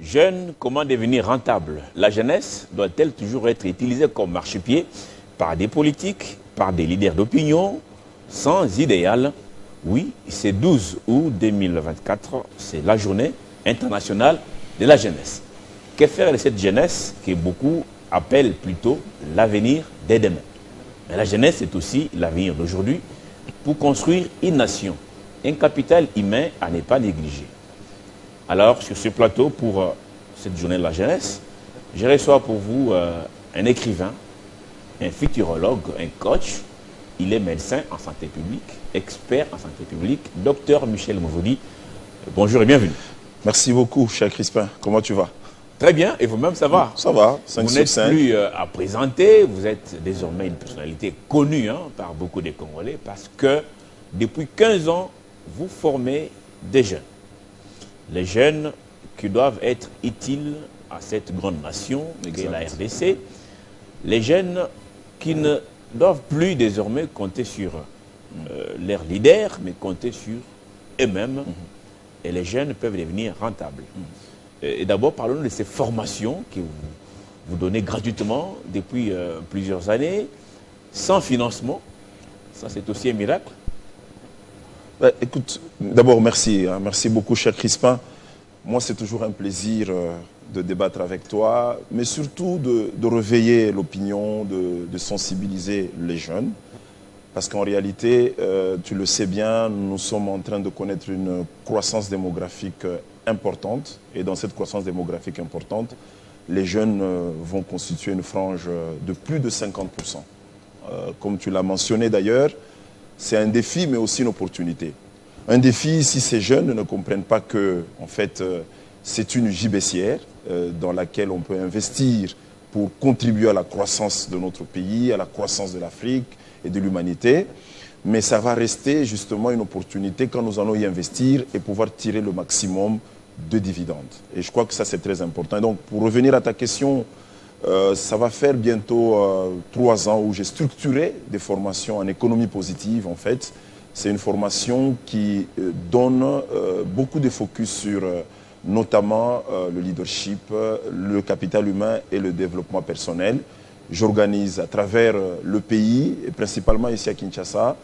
Jeune, comment devenir rentable? La jeunesse doit-elle toujours être utilisée comme marchepied par des politiques, par des leaders d'opinion, sans idéal? Oui, c'est 12 août 2024, c'est la journée internationale de la jeunesse. Que faire de cette jeunesse que beaucoup appellent plutôt l'avenir des demain? Mais la jeunesse est aussi l'avenir d'aujourd'hui pour construire une nation, un capital humain à ne pas négliger. Alors, sur ce plateau, pour cette journée de la jeunesse, je reçois pour vous un écrivain, un futurologue, un coach. Il est médecin en santé publique, expert en santé publique, docteur Michel Mouvoudi. Bonjour et bienvenue. Merci beaucoup, cher Crispin. Comment tu vas? Très bien, et vous-même, ça va? Ça va, 5 Vous sur n'êtes 5. plus à présenter, vous êtes désormais une personnalité connue par beaucoup de Congolais parce que depuis 15 ans, vous formez des jeunes. Les jeunes qui doivent être utiles à cette grande nation qu'est la RDC. Les jeunes qui ne doivent plus désormais compter sur leurs leaders, mais compter sur eux-mêmes. Et les jeunes peuvent devenir rentables. Et d'abord, parlons de ces formations que vous donnez gratuitement depuis plusieurs années, sans financement. Ça, c'est aussi un miracle. Écoute, d'abord, merci. Merci beaucoup, cher Crispin. Moi, c'est toujours un plaisir de débattre avec toi, mais surtout de réveiller l'opinion, de sensibiliser les jeunes. Parce qu'en réalité, tu le sais bien, nous sommes en train de connaître une croissance démographique importante. Et dans cette croissance démographique importante, les jeunes vont constituer une frange de plus de 50%. Comme tu l'as mentionné d'ailleurs, c'est un défi, mais aussi une opportunité. Un défi si ces jeunes ne comprennent pas que, en fait, c'est une gibecière dans laquelle on peut investir pour contribuer à la croissance de notre pays, à la croissance de l'Afrique et de l'humanité. Mais ça va rester justement une opportunité quand nous allons y investir et pouvoir tirer le maximum de dividendes. Et je crois que ça, c'est très important. Et donc, pour revenir à ta question, ça va faire bientôt 3 ans où j'ai structuré des formations en économie positive, en fait. C'est une formation qui donne beaucoup de focus sur notamment le leadership, le capital humain et le développement personnel. J'organise à travers le pays, et principalement ici à Kinshasa,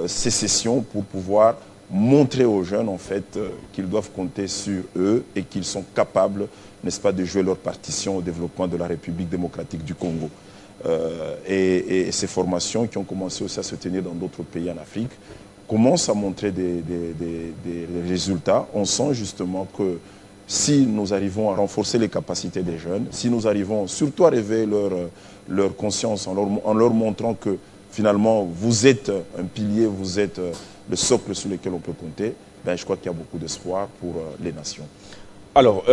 ces sessions pour pouvoir montrer aux jeunes en fait qu'ils doivent compter sur eux et qu'ils sont capables, n'est-ce pas, de jouer leur partition au développement de la République démocratique du Congo. Et ces formations qui ont commencé aussi à se tenir dans d'autres pays en Afrique commencent à montrer des résultats. On sent justement que si nous arrivons à renforcer les capacités des jeunes, si nous arrivons surtout à réveiller leur conscience en leur montrant que finalement vous êtes un pilier, vous êtes le socle sur lequel on peut compter, ben, je crois qu'il y a beaucoup d'espoir pour les nations. Alors,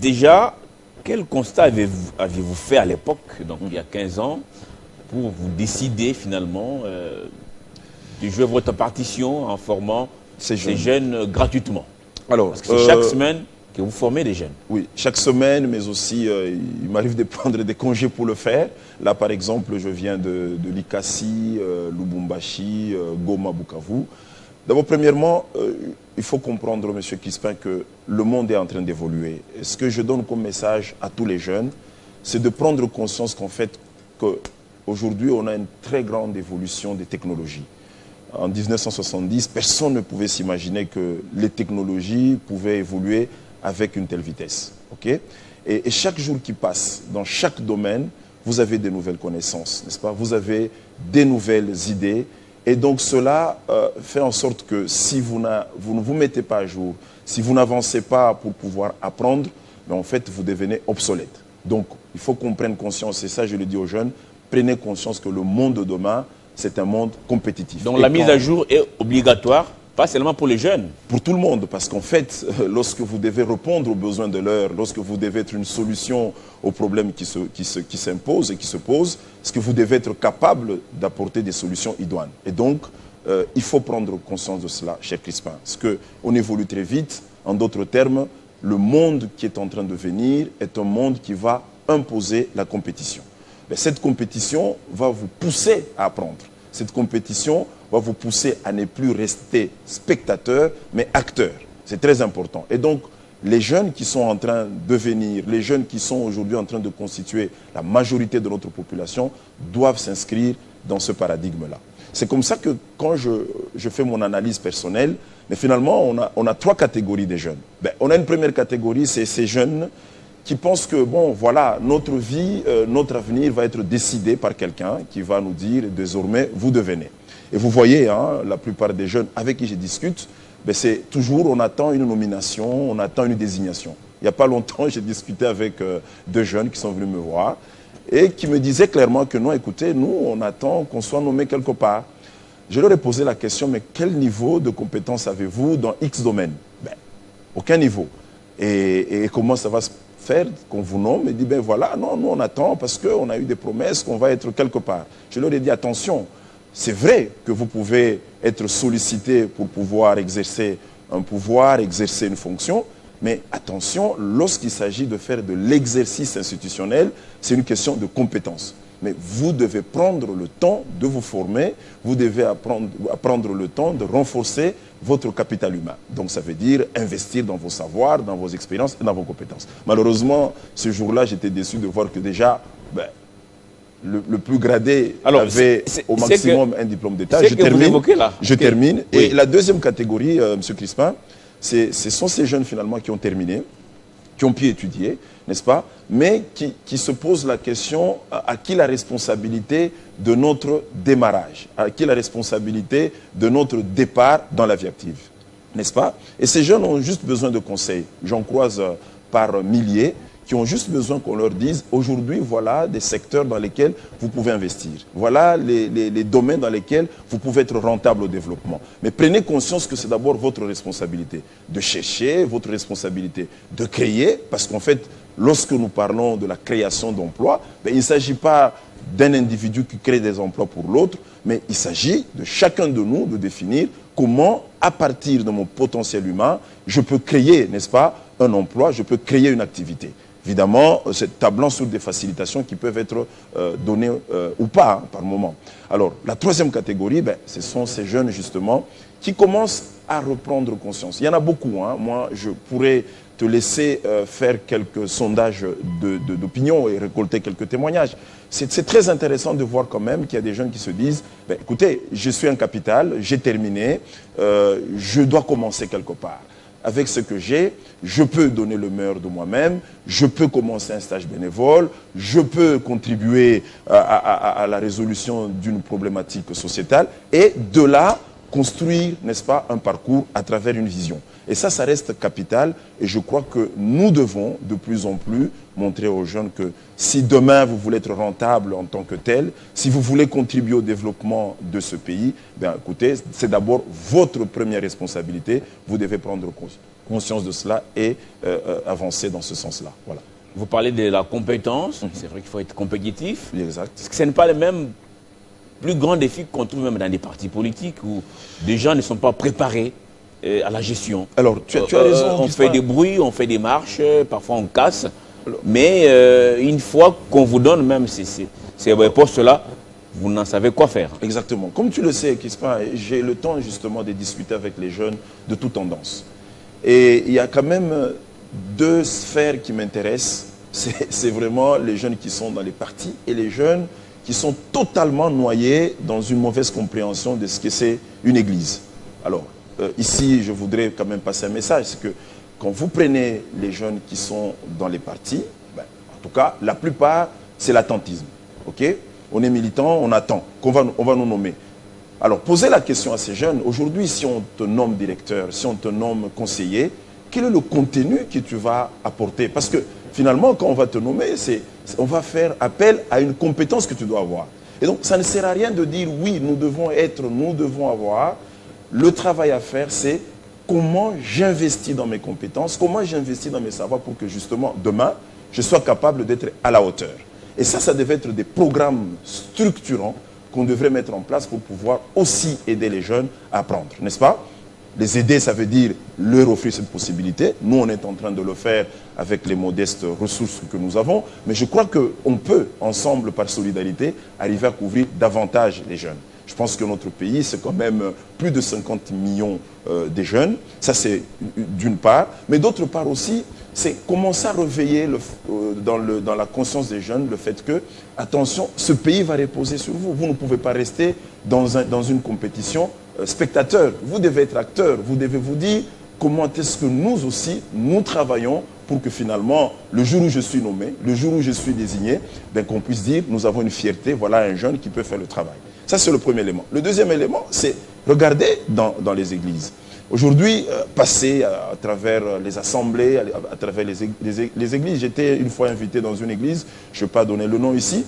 déjà, quel constat avez-vous fait à l'époque, donc il y a 15 ans, pour vous décider finalement de jouer votre partition en formant ces jeunes gratuitement? Alors, parce que c'est chaque semaine que vous formez des jeunes. Oui, chaque semaine, mais aussi, il m'arrive de prendre des congés pour le faire. Là, par exemple, je viens de Likasi, Lubumbashi, Goma, Bukavu. D'abord, premièrement, il faut comprendre, M. Crispin, que le monde est en train d'évoluer. Et ce que je donne comme message à tous les jeunes, c'est de prendre conscience qu'en fait, qu'aujourd'hui, on a une très grande évolution des technologies. En 1970, personne ne pouvait s'imaginer que les technologies pouvaient évoluer avec une telle vitesse. Okay? Et chaque jour qui passe, dans chaque domaine, vous avez des nouvelles connaissances, n'est-ce pas? Vous avez des nouvelles idées. Et donc cela fait en sorte que si vous ne vous mettez pas à jour, si vous n'avancez pas pour pouvoir apprendre, ben en fait, vous devenez obsolète. Donc il faut qu'on prenne conscience, et ça je le dis aux jeunes, prenez conscience que le monde de demain, c'est un monde compétitif. Donc la mise à jour est obligatoire, pas seulement pour les jeunes. Pour tout le monde, parce qu'en fait, lorsque vous devez répondre aux besoins de l'heure, lorsque vous devez être une solution aux problèmes qui s'imposent et qui se posent, est-ce que vous devez être capable d'apporter des solutions idoines. Et donc, il faut prendre conscience de cela, cher Crispin, parce qu'on évolue très vite. En d'autres termes, le monde qui est en train de venir est un monde qui va imposer la compétition. Mais cette compétition va vous pousser à apprendre. Cette compétition va vous pousser à ne plus rester spectateur, mais acteur. C'est très important. Et donc, les jeunes qui sont en train de venir, les jeunes qui sont aujourd'hui en train de constituer la majorité de notre population, doivent s'inscrire dans ce paradigme-là. C'est comme ça que quand je fais mon analyse personnelle, mais finalement, on a 3 catégories de jeunes. On a une première catégorie, c'est ces jeunes qui pensent que, bon, voilà, notre vie, notre avenir va être décidé par quelqu'un qui va nous dire, désormais, vous devenez. Et vous voyez, hein, la plupart des jeunes avec qui je discute, c'est toujours, on attend une nomination, on attend une désignation. Il n'y a pas longtemps, j'ai discuté avec 2 jeunes qui sont venus me voir et qui me disaient clairement que non, écoutez, nous, on attend qu'on soit nommé quelque part. Je leur ai posé la question, mais quel niveau de compétence avez-vous dans X domaine? Aucun niveau. Et comment ça va se faire qu'on vous nomme? Et dit, voilà, non, nous on attend parce qu'on a eu des promesses qu'on va être quelque part. Je leur ai dit, attention, c'est vrai que vous pouvez être sollicité pour pouvoir exercer un pouvoir, exercer une fonction, mais attention, lorsqu'il s'agit de faire de l'exercice institutionnel, c'est une question de compétence. Mais vous devez prendre le temps de vous former, vous devez prendre le temps de renforcer votre capital humain. Donc ça veut dire investir dans vos savoirs, dans vos expériences et dans vos compétences. Malheureusement, ce jour-là, j'étais déçu de voir que déjà, le plus gradé avait au maximum un diplôme d'État. Je termine. Oui. Et la deuxième catégorie, M. Crispin, ce sont ces jeunes finalement qui ont terminé, qui ont pu étudier, n'est-ce pas, mais qui se posent la question à qui la responsabilité de notre démarrage, à qui la responsabilité de notre départ dans la vie active, n'est-ce pas? Et ces jeunes ont juste besoin de conseils. J'en croise par milliers qui ont juste besoin qu'on leur dise, aujourd'hui, voilà des secteurs dans lesquels vous pouvez investir. Voilà les domaines dans lesquels vous pouvez être rentable au développement. Mais prenez conscience que c'est d'abord votre responsabilité de chercher, votre responsabilité de créer, parce qu'en fait, lorsque nous parlons de la création d'emplois, il ne s'agit pas d'un individu qui crée des emplois pour l'autre, mais il s'agit de chacun de nous de définir comment, à partir de mon potentiel humain, je peux créer, n'est-ce pas, un emploi, je peux créer une activité. Évidemment, c'est tablant sur des facilitations qui peuvent être données ou pas, par moment. Alors, la troisième catégorie, ce sont ces jeunes, justement, qui commencent à reprendre conscience. Il y en a beaucoup. Hein. Moi, je pourrais te laisser faire quelques sondages d'opinion et récolter quelques témoignages. C'est très intéressant de voir quand même qu'il y a des jeunes qui se disent, écoutez, je suis un capital, j'ai terminé, je dois commencer quelque part. Avec ce que j'ai, je peux donner le meilleur de moi-même, je peux commencer un stage bénévole, je peux contribuer à la résolution d'une problématique sociétale et de là, construire, n'est-ce pas, un parcours à travers une vision. Et ça reste capital et je crois que nous devons de plus en plus montrer aux jeunes que si demain vous voulez être rentable en tant que tel, si vous voulez contribuer au développement de ce pays, écoutez, c'est d'abord votre première responsabilité. Vous devez prendre conscience de cela et avancer dans ce sens-là. Voilà. Vous parlez de la compétence, c'est vrai qu'il faut être compétitif. Exact. Parce que ce n'est pas le même plus grand défi qu'on trouve même dans des partis politiques où des gens ne sont pas préparés à la gestion. Alors, tu as raison. On fait des bruits, on fait des marches, parfois on casse. Mais une fois qu'on vous donne même ces postes-là, vous n'en savez quoi faire. Exactement. Comme tu le sais, Crispin, j'ai le temps justement de discuter avec les jeunes de toute tendance. Et il y a quand même 2 sphères qui m'intéressent. C'est vraiment les jeunes qui sont dans les partis et les jeunes qui sont totalement noyés dans une mauvaise compréhension de ce que c'est une église. Alors, ici, je voudrais quand même passer un message, c'est que quand vous prenez les jeunes qui sont dans les partis, en tout cas, la plupart, c'est l'attentisme. Okay? On est militant, on attend on va nous nommer. Alors, posez la question à ces jeunes. Aujourd'hui, si on te nomme directeur, si on te nomme conseiller, quel est le contenu que tu vas apporter? Parce que finalement, quand on va te nommer, on va faire appel à une compétence que tu dois avoir. Et donc, ça ne sert à rien de dire oui, nous devons avoir. Le travail à faire, c'est comment j'investis dans mes compétences, comment j'investis dans mes savoirs pour que justement, demain, je sois capable d'être à la hauteur. Et ça devait être des programmes structurants qu'on devrait mettre en place pour pouvoir aussi aider les jeunes à apprendre, n'est-ce pas? Les aider, ça veut dire leur offrir cette possibilité. Nous, on est en train de le faire avec les modestes ressources que nous avons. Mais je crois qu'on peut, ensemble, par solidarité, arriver à couvrir davantage les jeunes. Je pense que notre pays, c'est quand même plus de 50 millions de jeunes. Ça, c'est d'une part. Mais d'autre part aussi, c'est commencer à réveiller dans la conscience des jeunes le fait que, attention, ce pays va reposer sur vous. Vous ne pouvez pas rester dans une compétition spectateur. Vous devez être acteur. Vous devez vous dire comment est-ce que nous aussi, nous travaillons pour que finalement, le jour où je suis nommé, le jour où je suis désigné, ben, qu'on puisse dire, nous avons une fierté, voilà un jeune qui peut faire le travail. Ça, c'est le premier élément. Le deuxième élément, c'est regarder dans les églises. Aujourd'hui, passer à travers les assemblées, à travers les églises. J'étais une fois invité dans une église, je ne vais pas donner le nom ici.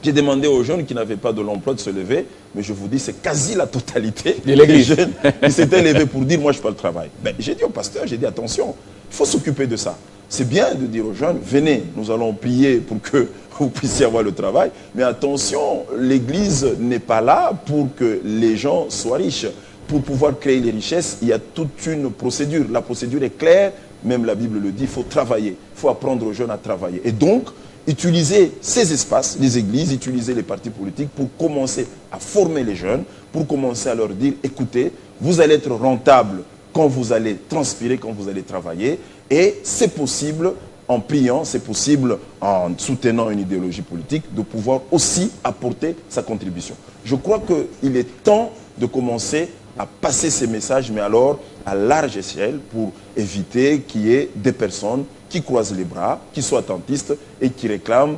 J'ai demandé aux jeunes qui n'avaient pas de l'emploi de se lever, mais je vous dis, c'est quasi la totalité des jeunes qui s'étaient levés pour dire, moi, je ne fais pas le travail. Ben, j'ai dit au pasteur, j'ai dit, attention, il faut s'occuper de ça. C'est bien de dire aux jeunes, venez, nous allons prier pour que vous puissiez avoir le travail, mais attention, l'église n'est pas là pour que les gens soient riches. Pour pouvoir créer les richesses, il y a toute une procédure. La procédure est claire, même la Bible le dit, il faut travailler, il faut apprendre aux jeunes à travailler. Et donc, utiliser ces espaces, les églises, utiliser les partis politiques pour commencer à former les jeunes, pour commencer à leur dire, écoutez, vous allez être rentable quand vous allez transpirer, quand vous allez travailler, et c'est possible en priant, c'est possible en soutenant une idéologie politique, de pouvoir aussi apporter sa contribution. Je crois qu'il est temps de commencer à passer ces messages, mais alors à large échelle, pour éviter qu'il y ait des personnes qui croisent les bras, qui soient attentistes et qui réclament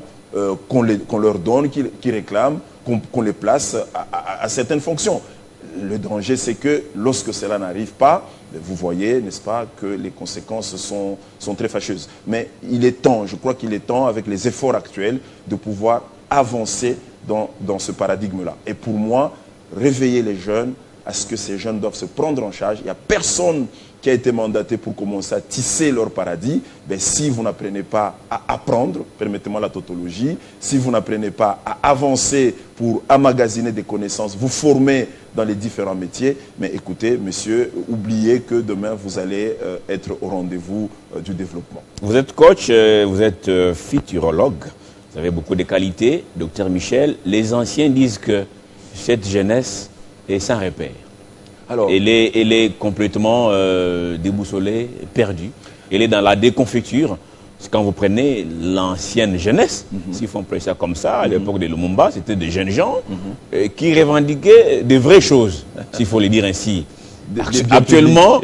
qu'on leur donne, qui réclament qu'on les place à certaines fonctions. Le danger, c'est que lorsque cela n'arrive pas, vous voyez, n'est-ce pas, que les conséquences sont très fâcheuses. Mais il est temps, je crois qu'il est temps, avec les efforts actuels, de pouvoir avancer dans ce paradigme-là. Et pour moi, réveiller les jeunes, à ce que ces jeunes doivent se prendre en charge. Il n'y a personne qui a été mandaté pour commencer à tisser leur paradis. Ben, si vous n'apprenez pas à apprendre, permettez-moi la tautologie, si vous n'apprenez pas à avancer pour emmagasiner des connaissances, vous former dans les différents métiers, mais écoutez, monsieur, oubliez que demain, vous allez être au rendez-vous du développement. Vous êtes coach, vous êtes futurologue, vous avez beaucoup de qualités, docteur Michel. Les anciens disent que cette jeunesse est sans repère. Alors, elle est complètement déboussolée, perdue. Elle est dans la déconfiture. Quand vous prenez l'ancienne jeunesse, s'il faut appeler ça comme ça, à l'époque de Lumumba, c'était des jeunes gens qui revendiquaient de vraies choses, s'il faut le dire ainsi. Actuellement,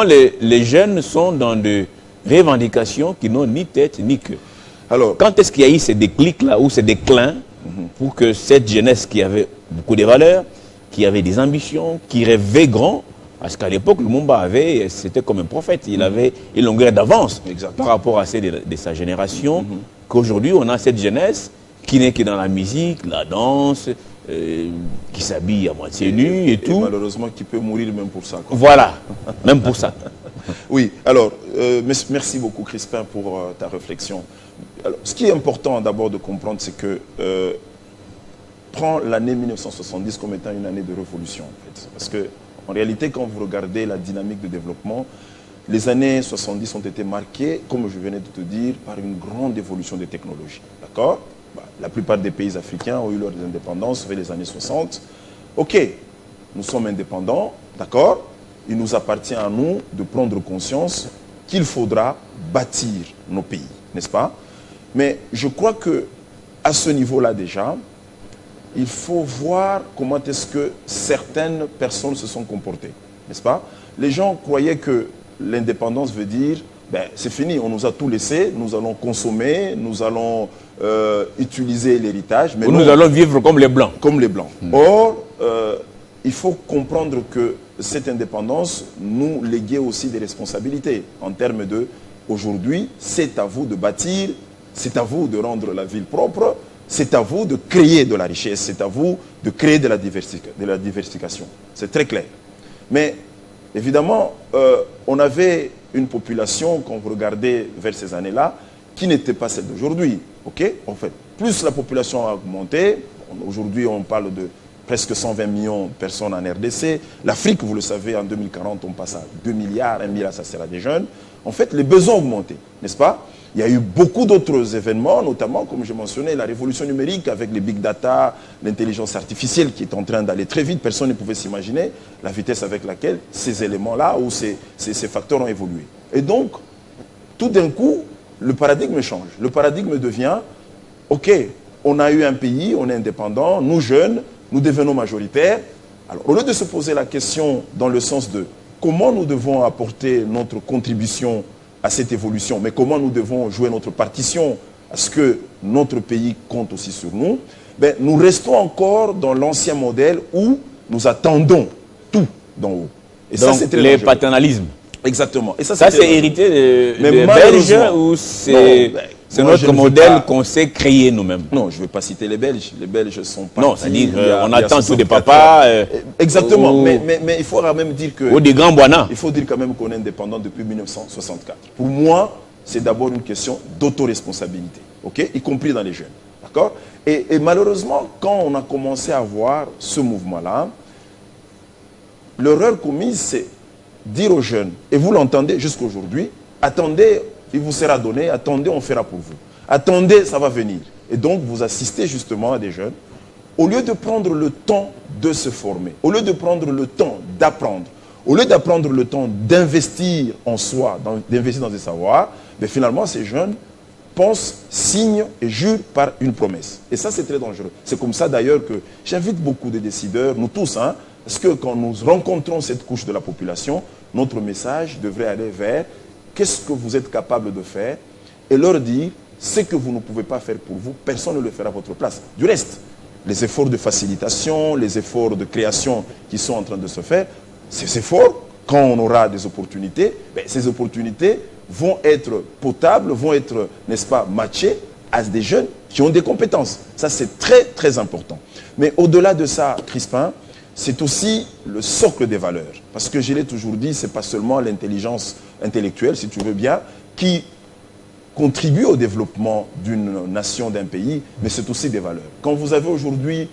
les jeunes sont dans des revendications qui n'ont ni tête ni queue. Alors, quand est-ce qu'il y a eu ces déclics-là ou ces déclins pour que cette jeunesse qui avait beaucoup de valeurs, qui avait des ambitions, qui rêvait grand, parce qu'à l'époque, Lumumba c'était comme un prophète, il avait une longueur d'avance par rapport à celle de sa génération, qu'aujourd'hui, on a cette jeunesse qui n'est que dans la musique, la danse, qui s'habille à moitié nue et tout. Et malheureusement, qui peut mourir même pour ça. Quoi. Voilà, même pour ça. Oui, alors, merci beaucoup, Crispin, pour ta réflexion. Alors, ce qui est important d'abord de comprendre, c'est que prends l'année 1970 comme étant une année de révolution. En fait. Parce que, en réalité, quand vous regardez la dynamique de développement, les années 70 ont été marquées, comme je venais de te dire, par une grande évolution des technologies. D'accord ? La plupart des pays africains ont eu leur indépendance vers les années 60. Ok, nous sommes indépendants, d'accord ? Il nous appartient à nous de prendre conscience qu'il faudra bâtir nos pays, n'est-ce pas ? Mais je crois qu'à ce niveau-là déjà, il faut voir comment est-ce que certaines personnes se sont comportées, n'est-ce pas? Les gens croyaient que l'indépendance veut dire, ben, c'est fini, on nous a tout laissé, nous allons consommer, nous allons utiliser l'héritage. Mais nous allons vivre comme les Blancs. Comme les Blancs. Or, il faut comprendre que cette indépendance nous léguait aussi des responsabilités en termes de, aujourd'hui, c'est à vous de bâtir, c'est à vous de rendre la ville propre, c'est à vous de créer de la richesse, c'est à vous de créer de la diversification. C'est très clair. Mais évidemment, on avait une population, quand vous regardez vers ces années-là, qui n'était pas celle d'aujourd'hui. Okay? En fait, plus la population a augmenté, aujourd'hui on parle de presque 120 millions de personnes en RDC. L'Afrique, vous le savez, en 2040, on passe à 2 milliards, 1 milliard, ça sera des jeunes. En fait, les besoins ont augmenté, n'est-ce pas? Il y a eu beaucoup d'autres événements, notamment, comme je mentionnais, la révolution numérique avec les big data, l'intelligence artificielle qui est en train d'aller très vite. Personne ne pouvait s'imaginer la vitesse avec laquelle ces éléments-là ou ces facteurs ont évolué. Et donc, tout d'un coup, le paradigme change. Le paradigme devient, OK, on a eu un pays, on est indépendant, nous jeunes, nous devenons majoritaires. Alors, au lieu de se poser la question dans le sens de comment nous devons apporter notre contribution à cette évolution, mais comment nous devons jouer notre partition à ce que notre pays compte aussi sur nous, ben, nous restons encore dans l'ancien modèle où nous attendons tout d'en haut. Et donc, ça, les paternalismes. Exactement. Et ça c'est hérité des Belges ou c'est notre modèle qu'on s'est créé nous-mêmes? Non, je ne vais pas citer les Belges. Les Belges sont pas... Non, c'est-à-dire qu'on attend tous des papas. Exactement. Mais il faut quand même dire que... Ou des grands boinas. Il faut dire quand même qu'on est indépendant depuis 1964. Pour moi, c'est d'abord une question d'autoresponsabilité, ok, y compris dans les jeunes. D'accord? Et malheureusement, quand on a commencé à voir ce mouvement-là, l'erreur commise, c'est dire aux jeunes, et vous l'entendez jusqu'aujourd'hui, attendez, il vous sera donné, attendez, on fera pour vous. Attendez, ça va venir. Et donc, vous assistez justement à des jeunes, au lieu de prendre le temps de se former, au lieu de prendre le temps d'apprendre, au lieu d'apprendre le temps d'investir en soi, d'investir dans des savoirs, mais finalement, ces jeunes pensent, signent et jurent par une promesse. Et ça, c'est très dangereux. C'est comme ça d'ailleurs que j'invite beaucoup de décideurs, nous tous, hein, parce que quand nous rencontrons cette couche de la population, notre message devrait aller vers qu'est-ce que vous êtes capable de faire et leur dire ce que vous ne pouvez pas faire pour vous, personne ne le fera à votre place. Du reste, les efforts de facilitation, les efforts de création qui sont en train de se faire, ces efforts, quand on aura des opportunités, ben, ces opportunités vont être potables, vont être, n'est-ce pas, matchées à des jeunes qui ont des compétences. Ça, c'est très, très important. Mais au-delà de ça, Crispin, c'est aussi le socle des valeurs. Parce que je l'ai toujours dit, ce n'est pas seulement l'intelligence intellectuelle, si tu veux bien, qui contribue au développement d'une nation, d'un pays, mais c'est aussi des valeurs. Quand vous avez aujourd'hui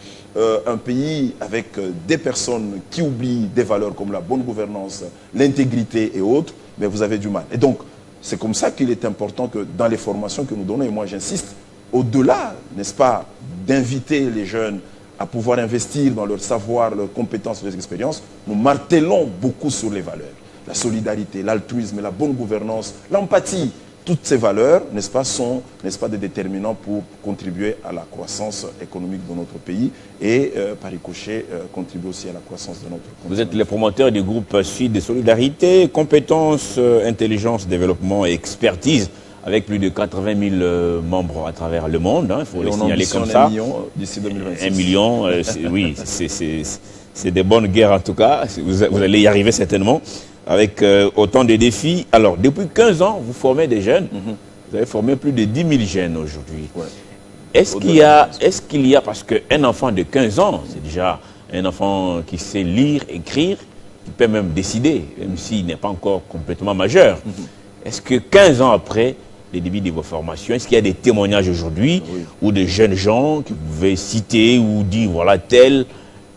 un pays avec des personnes qui oublient des valeurs comme la bonne gouvernance, l'intégrité et autres, mais vous avez du mal. Et donc, c'est comme ça qu'il est important que dans les formations que nous donnons, et moi j'insiste, au-delà, n'est-ce pas, d'inviter les jeunes à pouvoir investir dans leur savoir, leurs compétences, leurs expériences, nous martelons beaucoup sur les valeurs. La solidarité, l'altruisme, la bonne gouvernance, l'empathie. Toutes ces valeurs, n'est-ce pas, sont, n'est-ce pas, des déterminants pour contribuer à la croissance économique de notre pays et, par ricochet, contribuer aussi à la croissance de notre continent. Vous êtes les promoteurs du groupe Suite de Solidarité, compétences, intelligence, développement et expertise, avec plus de 80 000 membres à travers le monde, il faut les signaler comme ça. 1 million d'ici 2026. 1 million, oui, c'est des bonnes guerres en tout cas, vous allez y arriver certainement, avec autant de défis. Alors, depuis 15 ans, vous formez des jeunes, vous avez formé plus de 10 000 jeunes aujourd'hui. Ouais. Est-ce qu'il y a, parce qu'un enfant de 15 ans, c'est déjà un enfant qui sait lire, écrire, qui peut même décider, même s'il n'est pas encore complètement majeur. Est-ce que 15 ans après les débuts de vos formations, est-ce qu'il y a des témoignages aujourd'hui ou de jeunes gens que vous pouvez citer ou dire, voilà, tel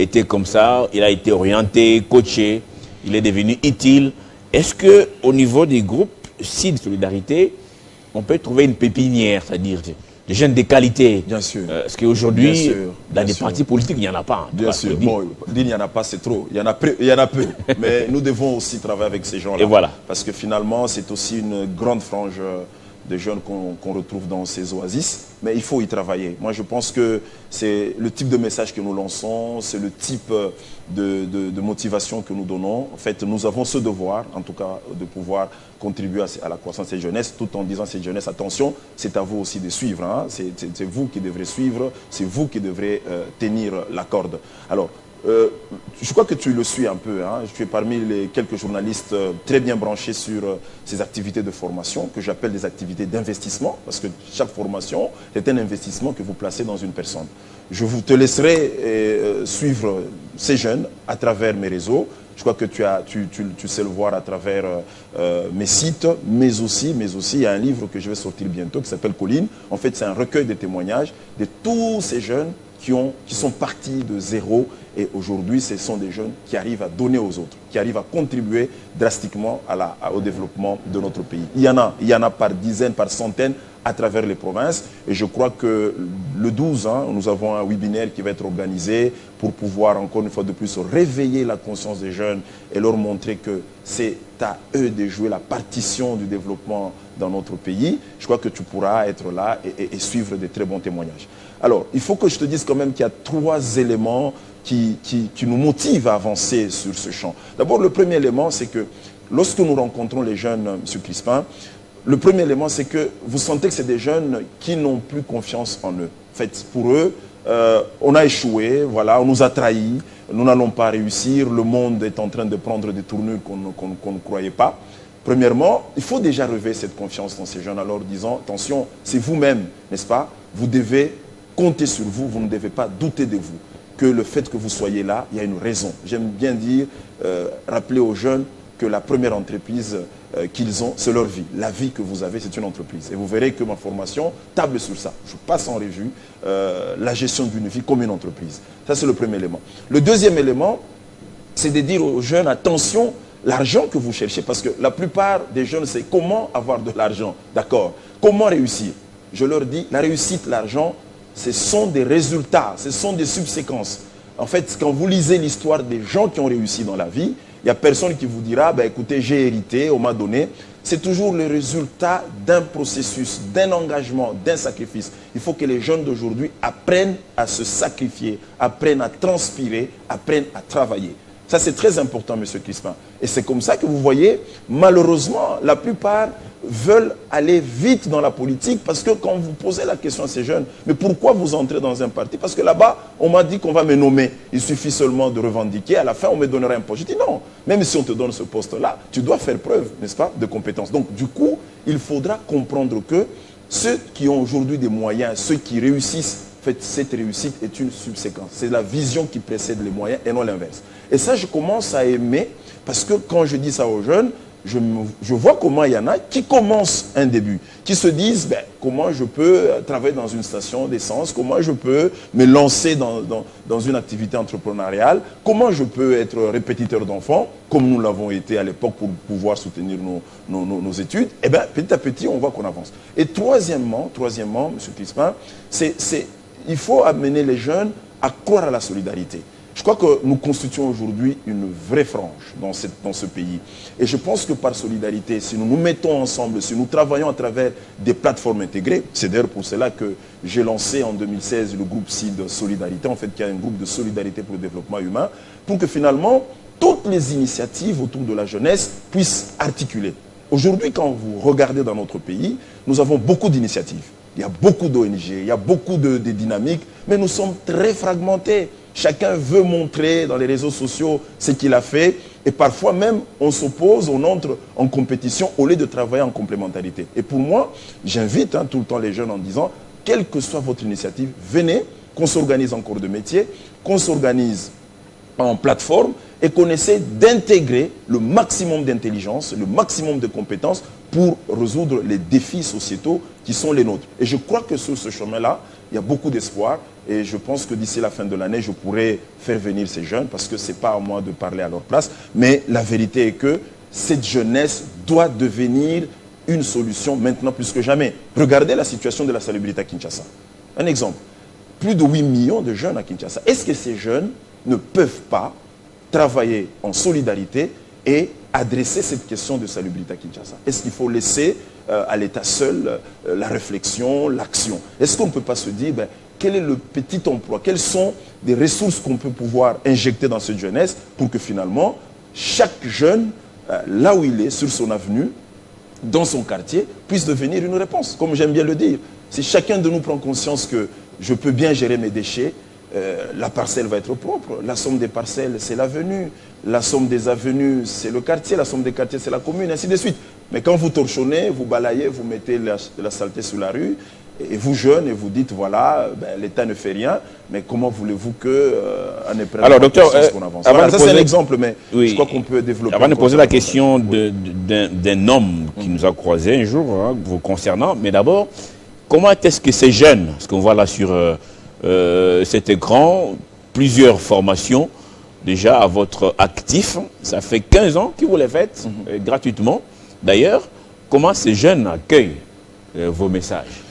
était comme ça, il a été orienté, coaché, il est devenu utile. Est-ce qu'au niveau des groupes CID Solidarité, on peut trouver une pépinière, c'est-à-dire des jeunes de qualité? Bien sûr. Parce qu'aujourd'hui, dans les partis politiques, il n'y en a pas. Bien sûr. Bon, dire il n'y en a pas, c'est trop. Il y en a peu. Mais nous devons aussi travailler avec ces gens-là. Et voilà. Parce que finalement, c'est aussi une grande frange de jeunes qu'on retrouve dans ces oasis. Mais il faut y travailler. Moi, je pense que c'est le type de message que nous lançons, c'est le type de motivation que nous donnons. En fait, nous avons ce devoir, en tout cas, de pouvoir contribuer à la croissance de cette jeunesse, tout en disant à cette jeunesse, attention, c'est à vous aussi de suivre. Hein. C'est vous qui devrez suivre, c'est vous qui devrez tenir la corde. Alors, je crois que tu le suis un peu. Hein. Tu es parmi les quelques journalistes très bien branchés sur ces activités de formation que j'appelle des activités d'investissement, parce que chaque formation est un investissement que vous placez dans une personne. Je te laisserai suivre ces jeunes à travers mes réseaux. Je crois que tu sais le voir à travers mes sites, mais aussi, il y a un livre que je vais sortir bientôt qui s'appelle Colline. En fait, c'est un recueil de témoignages de tous ces jeunes qui sont partis de zéro Et aujourd'hui, ce sont des jeunes qui arrivent à donner aux autres, qui arrivent à contribuer drastiquement au développement de notre pays. Il y en a par dizaines, par centaines à travers les provinces. Et je crois que le 12, nous avons un webinaire qui va être organisé pour pouvoir, encore une fois de plus, réveiller la conscience des jeunes et leur montrer que c'est à eux de jouer la partition du développement dans notre pays. Je crois que tu pourras être là et suivre de très bons témoignages. Alors, il faut que je te dise quand même qu'il y a 3 éléments qui nous motivent à avancer sur ce champ. D'abord, le premier élément, c'est que lorsque nous rencontrons les jeunes, M. Crispin, le premier élément, c'est que vous sentez que c'est des jeunes qui n'ont plus confiance en eux. En fait, pour eux, on a échoué, voilà, on nous a trahis, nous n'allons pas réussir, le monde est en train de prendre des tournures qu'on ne croyait pas. Premièrement, il faut déjà relever cette confiance dans ces jeunes en leur disant, attention, c'est vous-même, n'est-ce pas? Vous devez compter sur vous, vous ne devez pas douter de vous. Que le fait que vous soyez là, il y a une raison. J'aime bien dire, rappeler aux jeunes que la première entreprise qu'ils ont, c'est leur vie. La vie que vous avez, c'est une entreprise. Et vous verrez que ma formation table sur ça. Je passe en revue la gestion d'une vie comme une entreprise. Ça, c'est le premier élément. Le deuxième élément, c'est de dire aux jeunes, attention, l'argent que vous cherchez, parce que la plupart des jeunes, c'est comment avoir de l'argent. D'accord. Comment réussir? Je leur dis, la réussite, l'argent, ce sont des résultats, ce sont des subséquences. En fait, quand vous lisez l'histoire des gens qui ont réussi dans la vie, il n'y a personne qui vous dira, ben, écoutez, j'ai hérité, on m'a donné. C'est toujours le résultat d'un processus, d'un engagement, d'un sacrifice. Il faut que les jeunes d'aujourd'hui apprennent à se sacrifier, apprennent à transpirer, apprennent à travailler. Ça, c'est très important, M. Crispin. Et c'est comme ça que vous voyez, malheureusement, la plupart veulent aller vite dans la politique parce que quand vous posez la question à ces jeunes, mais pourquoi vous entrez dans un parti? Parce que là-bas, on m'a dit qu'on va me nommer. Il suffit seulement de revendiquer. À la fin, on me donnera un poste. Je dis non. Même si on te donne ce poste-là, tu dois faire preuve, n'est-ce pas, de compétences. Donc, du coup, il faudra comprendre que ceux qui ont aujourd'hui des moyens, ceux qui réussissent, en fait, cette réussite est une subséquence. C'est la vision qui précède les moyens et non l'inverse. Et ça, je commence à aimer parce que quand je dis ça aux jeunes, je vois comment il y en a qui commencent un début, qui se disent ben, comment je peux travailler dans une station d'essence, comment je peux me lancer dans une activité entrepreneuriale, comment je peux être répétiteur d'enfants, comme nous l'avons été à l'époque pour pouvoir soutenir nos études. Et bien, petit à petit, on voit qu'on avance. Et troisièmement, M. Crispin, il faut amener les jeunes à croire à la solidarité. Je crois que nous constituons aujourd'hui une vraie frange dans ce pays. Et je pense que par solidarité, si nous nous mettons ensemble, si nous travaillons à travers des plateformes intégrées, c'est d'ailleurs pour cela que j'ai lancé en 2016 le groupe CID Solidarité, en fait, qui est un groupe de solidarité pour le développement humain, pour que finalement, toutes les initiatives autour de la jeunesse puissent articuler. Aujourd'hui, quand vous regardez dans notre pays, nous avons beaucoup d'initiatives. Il y a beaucoup d'ONG, il y a beaucoup de dynamiques, mais nous sommes très fragmentés. Chacun veut montrer dans les réseaux sociaux ce qu'il a fait. Et parfois même, on s'oppose, on entre en compétition au lieu de travailler en complémentarité. Et pour moi, j'invite tout le temps les jeunes en disant, quelle que soit votre initiative, venez, qu'on s'organise en cours de métier, qu'on s'organise en plateforme et qu'on essaie d'intégrer le maximum d'intelligence, le maximum de compétences pour résoudre les défis sociétaux qui sont les nôtres. Et je crois que sur ce chemin-là, il y a beaucoup d'espoir. Et je pense que d'ici la fin de l'année, je pourrai faire venir ces jeunes parce que ce n'est pas à moi de parler à leur place. Mais la vérité est que cette jeunesse doit devenir une solution maintenant plus que jamais. Regardez la situation de la salubrité à Kinshasa. Un exemple. Plus de 8 millions de jeunes à Kinshasa. Est-ce que ces jeunes ne peuvent pas travailler en solidarité et adresser cette question de salubrité à Kinshasa? Est-ce qu'il faut laisser à l'État seul la réflexion, l'action? Est-ce qu'on ne peut pas se dire, quel est le petit emploi? Quelles sont les ressources qu'on peut pouvoir injecter dans cette jeunesse pour que finalement, chaque jeune, là où il est, sur son avenue, dans son quartier, puisse devenir une réponse, comme j'aime bien le dire. Si chacun de nous prend conscience que je peux bien gérer mes déchets, la parcelle va être propre. La somme des parcelles, c'est l'avenue. La somme des avenues, c'est le quartier. La somme des quartiers, c'est la commune, ainsi de suite. Mais quand vous torchonnez, vous balayez, vous mettez la saleté sur la rue, et vous jeunes, et vous dites, voilà, l'État ne fait rien, mais comment voulez-vous qu'on ait pris alors, docteur, qu'on avance? Voilà, ça c'est un exemple, mais oui, je crois qu'on peut développer. Avant de poser la question d'un homme qui nous a croisés un jour, vous concernant, mais d'abord, comment est-ce que ces jeunes, ce qu'on voit là sur cet écran, plusieurs formations déjà à votre actif. Ça fait 15 ans que vous les faites gratuitement. D'ailleurs, comment ces jeunes accueillent vos messages?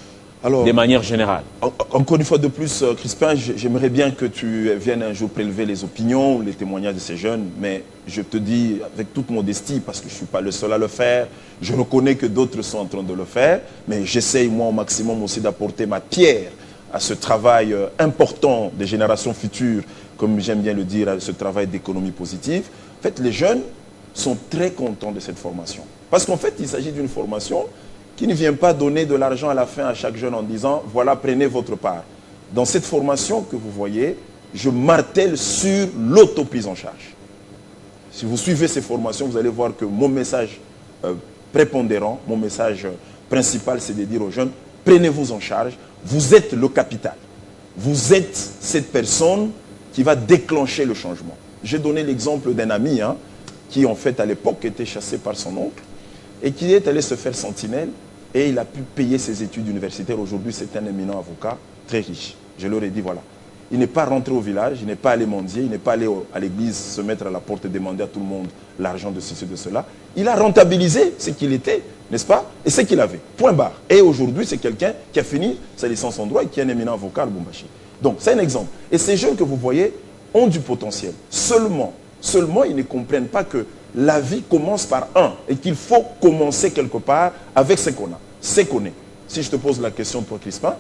Alors, de manière générale. Encore une fois de plus, Crispin, j'aimerais bien que tu viennes un jour prélever les opinions, les témoignages de ces jeunes, mais je te dis avec toute modestie, parce que je ne suis pas le seul à le faire, je reconnais que d'autres sont en train de le faire, mais j'essaye moi au maximum aussi d'apporter ma pierre à ce travail important des générations futures, comme j'aime bien le dire, à ce travail d'économie positive. En fait, les jeunes sont très contents de cette formation. Parce qu'en fait, il s'agit d'une formation qui ne vient pas donner de l'argent à la fin à chaque jeune en disant « voilà, prenez votre part ». Dans cette formation que vous voyez, je martèle sur l'autoprise en charge. Si vous suivez ces formations, vous allez voir que mon message prépondérant, mon message principal, c'est de dire aux jeunes « prenez-vous en charge, vous êtes le capital. Vous êtes cette personne qui va déclencher le changement ». J'ai donné l'exemple d'un ami qui, en fait, à l'époque, était chassé par son oncle et qui est allé se faire sentinelle et il a pu payer ses études universitaires. Aujourd'hui, c'est un éminent avocat très riche. Je leur ai dit, voilà, il n'est pas rentré au village, il n'est pas allé mendier, il n'est pas allé à l'église se mettre à la porte et demander à tout le monde l'argent de ceci, de cela. Il a rentabilisé ce qu'il était, n'est-ce pas, et ce qu'il avait. Point barre. Et aujourd'hui, c'est quelqu'un qui a fini sa licence en droit et qui est un éminent avocat à Lubumbashi. Donc, c'est un exemple. Et ces jeunes que vous voyez ont du potentiel. Seulement, ils ne comprennent pas que la vie commence par un et qu'il faut commencer quelque part avec ce qu'on a, ce qu'on est. Si je te pose la question, toi, Crispin,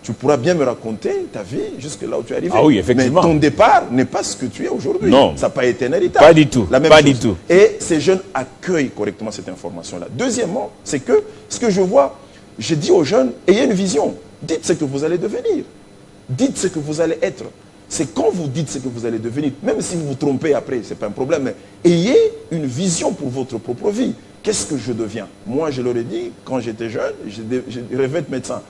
tu pourras bien me raconter ta vie jusque là où tu es arrivé. Ah oui, effectivement. Mais ton départ n'est pas ce que tu es aujourd'hui. Non. Ça n'a pas été un héritage. Pas du tout. La même pas chose. du tout. Et ces jeunes accueillent correctement cette information-là. Deuxièmement, c'est que ce que je vois, je dis aux jeunes, ayez une vision. Dites ce que vous allez devenir. Dites ce que vous allez être. C'est quand vous dites ce que vous allez devenir, même si vous vous trompez après, ce n'est pas un problème, mais ayez une vision pour votre propre vie. Qu'est-ce que je deviens? Moi, je leur ai dit, quand j'étais jeune, je rêvais de médecin.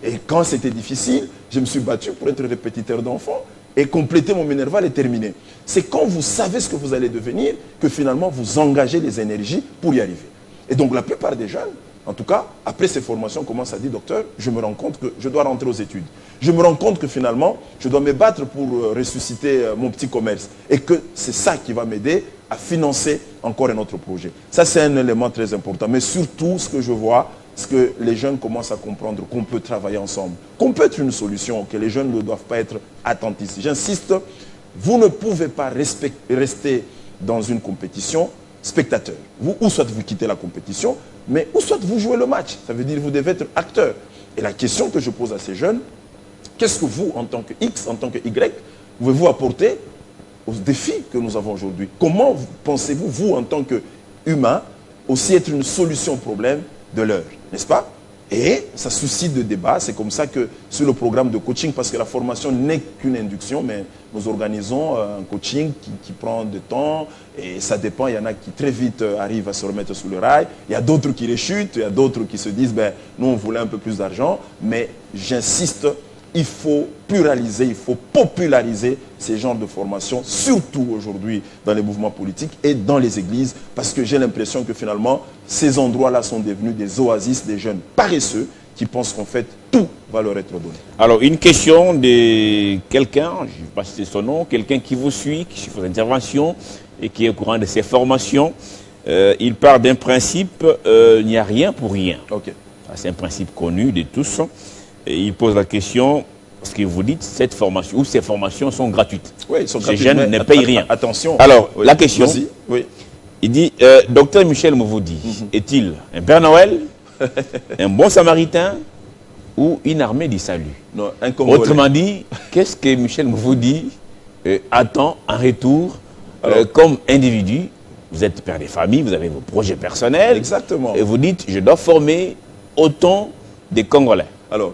Et quand c'était difficile, je me suis battu pour être répétiteur d'enfants et compléter mon Minerval et terminer. C'est quand vous savez ce que vous allez devenir que finalement vous engagez les énergies pour y arriver. Et donc la plupart des jeunes, en tout cas, après ces formations, commencent à dire, docteur, je me rends compte que je dois rentrer aux études. Je me rends compte que finalement, je dois me battre pour ressusciter mon petit commerce. Et que c'est ça qui va m'aider à financer encore un autre projet. Ça, c'est un élément très important. Mais surtout, ce que je vois, c'est que les jeunes commencent à comprendre qu'on peut travailler ensemble, qu'on peut être une solution, que les jeunes ne doivent pas être attentistes. J'insiste, vous ne pouvez pas rester dans une compétition spectateur. Ou soit vous quittez la compétition, mais ou soit vous jouez le match. Ça veut dire que vous devez être acteur. Et la question que je pose à ces jeunes, qu'est-ce que vous, en tant que X, en tant que Y, pouvez-vous apporter aux défis que nous avons aujourd'hui? Comment pensez-vous, vous, en tant qu'humain, aussi être une solution au problème de l'heure, n'est-ce pas? Et ça suscite de débats. C'est comme ça que sur le programme de coaching, parce que la formation n'est qu'une induction, mais nous organisons un coaching qui prend du temps et ça dépend. Il y en a qui très vite arrivent à se remettre sur le rail. Il y a d'autres qui réchutent. Il y a d'autres qui se disent, ben, nous on voulait un peu plus d'argent. Mais j'insiste, il faut pluraliser, il faut populariser ces genres de formations, surtout aujourd'hui dans les mouvements politiques et dans les églises, parce que j'ai l'impression que finalement, ces endroits-là sont devenus des oasis des jeunes paresseux qui pensent qu'en fait, tout va leur être donné. Alors, une question de quelqu'un, je ne vais pas citer son nom, quelqu'un qui vous suit, qui suit vos interventions et qui est au courant de ces formations. Il part d'un principe, il n'y a rien pour rien. Okay. C'est un principe connu de tous. Et il pose la question, parce que vous dites, cette formation, ou ces formations sont gratuites. Oui, ils sont gratuites. Ces jeunes ne payent rien. Attention. Alors, oui, la question, oui. Il dit, docteur Michel Mouvoudi, est-il un Père Noël, un bon Samaritain ou une armée du salut? Non, un Congolais. Autrement dit, qu'est-ce que Michel Mouvoudi attend en retour comme individu? Vous êtes père de famille, vous avez vos projets personnels. Exactement. Et vous dites, je dois former autant de Congolais. Alors,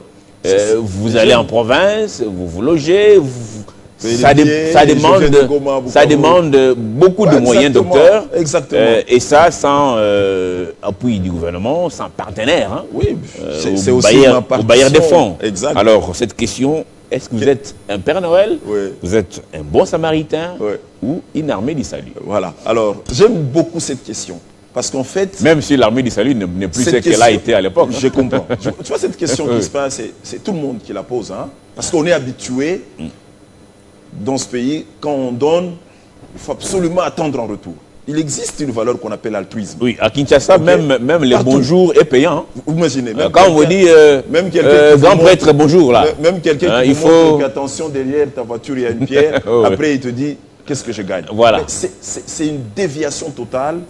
vous allez en province, vous vous logez, ça demande beaucoup de moyens, docteur. Exactement. Et ça sans appui du gouvernement, sans partenaire. Hein, oui, c'est aussi ma partition. Au bailleur des fonds. Exact. Alors, cette question, est-ce que vous êtes un Père Noël, vous êtes un bon Samaritain ou une armée du salut? Voilà. Alors, j'aime beaucoup cette question. Parce qu'en fait... Même si l'armée du salut n'est plus ce qu'elle a été à l'époque. Je comprends. Tu vois, cette question qui se passe, c'est tout le monde qui la pose. Hein, parce qu'on est habitué dans ce pays, quand on donne, il faut absolument attendre en retour. Il existe une valeur qu'on appelle l'altruisme. Oui, à Kinshasa, Okay. même les Partout. bonjours est payant. Vous imaginez, même Quand on vous dit grand prêtre, bonjour, là. Même quelqu'un qui vous montre qu'attention, derrière ta voiture, il y a une pierre. Oh, après, il te dit, qu'est-ce que je gagne? Voilà. C'est une déviation totale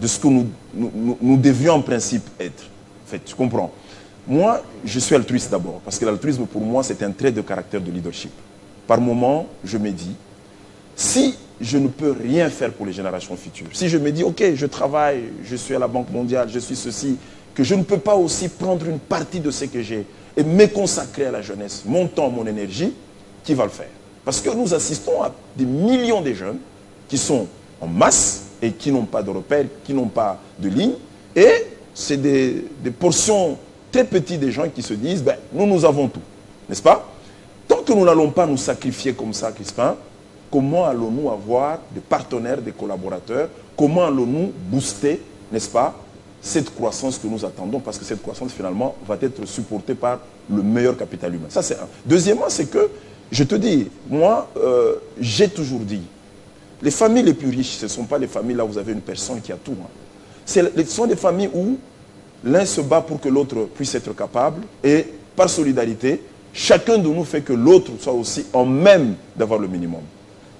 de ce que nous devions en principe être. En fait, tu comprends? Moi, je suis altruiste d'abord, parce que l'altruisme, pour moi, c'est un trait de caractère de leadership. Par moment, je me dis, si je ne peux rien faire pour les générations futures, si je me dis, ok, je travaille, je suis à la Banque mondiale, je suis ceci, que je ne peux pas aussi prendre une partie de ce que j'ai et me consacrer à la jeunesse, mon temps, mon énergie, qui va le faire? Parce que nous assistons à des millions de jeunes qui sont en masse et qui n'ont pas de repères, qui n'ont pas de ligne. Et c'est des portions très petites des gens qui se disent, ben, nous avons tout. N'est-ce pas? Tant que nous n'allons pas nous sacrifier comme ça, Crispin, comment allons-nous avoir des partenaires, des collaborateurs? Comment allons-nous booster, n'est-ce pas, cette croissance que nous attendons? Parce que cette croissance, finalement, va être supportée par le meilleur capital humain. Ça, c'est un. Deuxièmement, c'est que, je te dis, moi, j'ai toujours dit, les familles les plus riches, ce ne sont pas les familles là où vous avez une personne qui a tout. Hein. Ce sont des familles où l'un se bat pour que l'autre puisse être capable et par solidarité, chacun de nous fait que l'autre soit aussi en même d'avoir le minimum.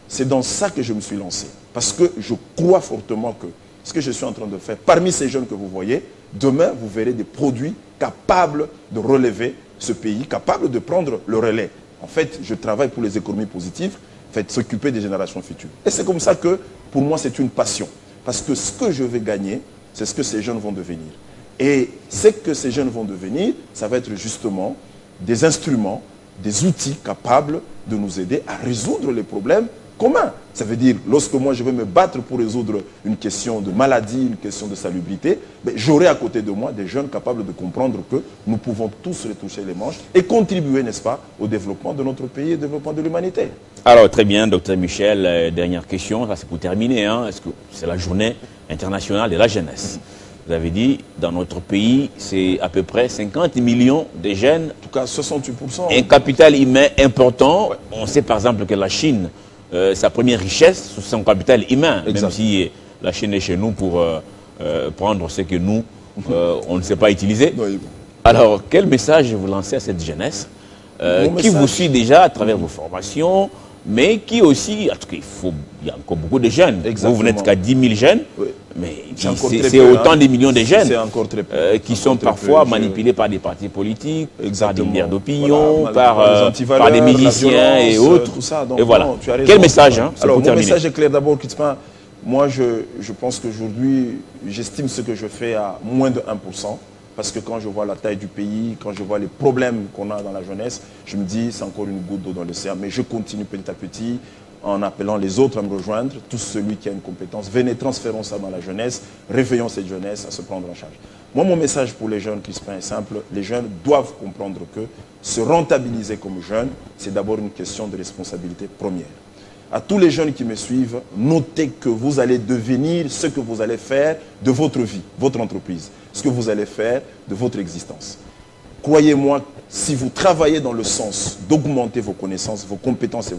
C'est dans ça que je me suis lancé. Parce que je crois fortement que ce que je suis en train de faire, parmi ces jeunes que vous voyez, demain, vous verrez des produits capables de relever ce pays, capables de prendre le relais. En fait, je travaille pour les économies positives, en fait, s'occuper des générations futures. Et c'est comme ça que, pour moi, c'est une passion. Parce que ce que je vais gagner, c'est ce que ces jeunes vont devenir. Et ce que ces jeunes vont devenir, ça va être justement des instruments, des outils capables de nous aider à résoudre les problèmes communs. Ça veut dire, lorsque moi je vais me battre pour résoudre une question de maladie, une question de salubrité, j'aurai à côté de moi des jeunes capables de comprendre que nous pouvons tous retoucher les manches et contribuer, n'est-ce pas, au développement de notre pays et au développement de l'humanité. Alors, très bien, docteur Michel, dernière question, ça c'est pour terminer. Hein. Est-ce que c'est la journée internationale de la jeunesse? Vous avez dit, dans notre pays, c'est à peu près 50 millions de jeunes. En tout cas, 68%. Un capital humain important. Ouais. On sait par exemple que la Chine, sa première richesse, c'est son capital humain. Exact. Même si la Chine est chez nous pour prendre ce que nous, on ne sait pas utiliser. Oui. Alors, quel message vous lancez à cette jeunesse qui vous suit déjà à travers vos formations, mais qui aussi, en tout cas, il y a encore beaucoup de jeunes. Exactement. Vous n'êtes qu'à 10 000 jeunes, oui. Mais c'est autant de millions de jeunes qui sont parfois manipulés par des partis politiques, par des leaders d'opinion, voilà, par des musiciens et autres. Tout ça. Donc, et voilà. Non, quel message hein, alors, mon message est clair d'abord, Crispin. Moi, je pense qu'aujourd'hui, j'estime ce que je fais à moins de 1%. Parce que quand je vois la taille du pays, quand je vois les problèmes qu'on a dans la jeunesse, je me dis, c'est encore une goutte d'eau dans l'océan. Mais je continue petit à petit en appelant les autres à me rejoindre. Tous celui qui a une compétence, venez, transférons ça dans la jeunesse, réveillons cette jeunesse à se prendre en charge. Moi, mon message pour les jeunes, Crispin, est simple. Les jeunes doivent comprendre que se rentabiliser comme jeune, c'est d'abord une question de responsabilité première. À tous les jeunes qui me suivent, notez que vous allez devenir ce que vous allez faire de votre vie, votre entreprise, ce que vous allez faire de votre existence. Croyez-moi, si vous travaillez dans le sens d'augmenter vos connaissances, vos compétences et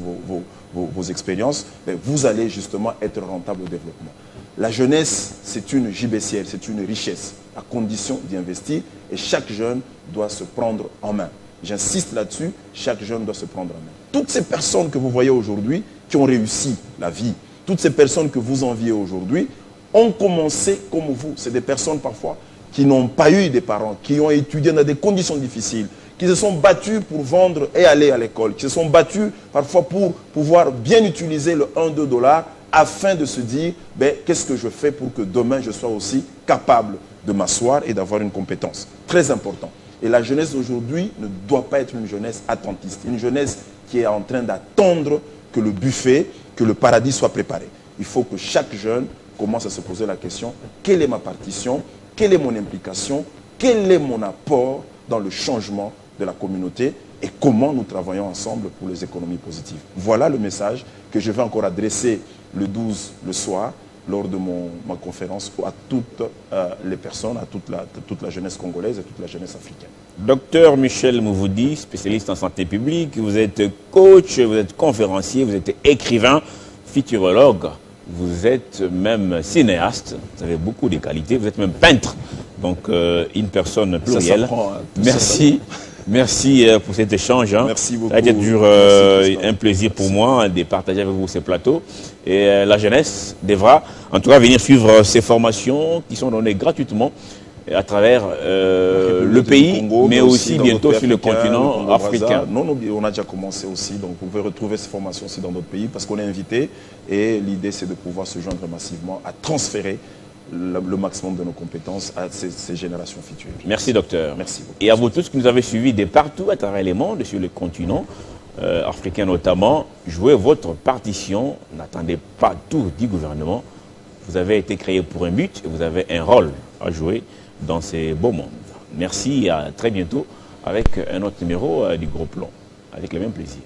vos expériences, vous allez justement être rentable au développement. La jeunesse, c'est une gibecière, c'est une richesse, à condition d'y investir et chaque jeune doit se prendre en main. J'insiste là-dessus, chaque jeune doit se prendre en main. Toutes ces personnes que vous voyez aujourd'hui, qui ont réussi la vie, toutes ces personnes que vous enviez aujourd'hui, ont commencé comme vous. C'est des personnes parfois qui n'ont pas eu des parents, qui ont étudié dans des conditions difficiles, qui se sont battus pour vendre et aller à l'école, qui se sont battus parfois pour pouvoir bien utiliser le 1-2 $ afin de se dire, qu'est-ce que je fais pour que demain je sois aussi capable de m'asseoir et d'avoir une compétence. Très important. Et la jeunesse d'aujourd'hui ne doit pas être une jeunesse attentiste, une jeunesse qui est en train d'attendre que le buffet, que le paradis soit préparé. Il faut que chaque jeune commence à se poser la question, quelle est ma partition, quelle est mon implication, quel est mon apport dans le changement de la communauté et comment nous travaillons ensemble pour les économies positives. Voilà le message que je vais encore adresser le 12 le soir lors de ma conférence à toutes les personnes, à toute la jeunesse congolaise et toute la jeunesse africaine. Docteur Michel Mouvoudi, spécialiste en santé publique, vous êtes coach, vous êtes conférencier, vous êtes écrivain, futurologue, vous êtes même cinéaste, vous avez beaucoup de qualités, vous êtes même peintre, donc une personne plurielle. Merci. Merci pour cet échange. Merci beaucoup. Ça a été toujours un plaisir pour moi de partager avec vous ces plateaux. Et la jeunesse devra en tout cas venir suivre ces formations qui sont données gratuitement à travers le pays, Congo, mais aussi bientôt sur le continent africain. Non, on a déjà commencé aussi, donc vous pouvez retrouver ces formations aussi dans d'autres pays parce qu'on est invité et l'idée c'est de pouvoir se joindre massivement à transférer le maximum de nos compétences à ces générations futures. Merci docteur. Merci beaucoup. Et à vous tous qui nous avez suivis de partout à travers les mondes, sur le continent africain notamment, jouez votre partition, n'attendez pas tout du gouvernement. Vous avez été créé pour un but et vous avez un rôle à jouer dans ces beaux mondes. Merci et à très bientôt avec un autre numéro du Gros Plan, avec le même plaisir.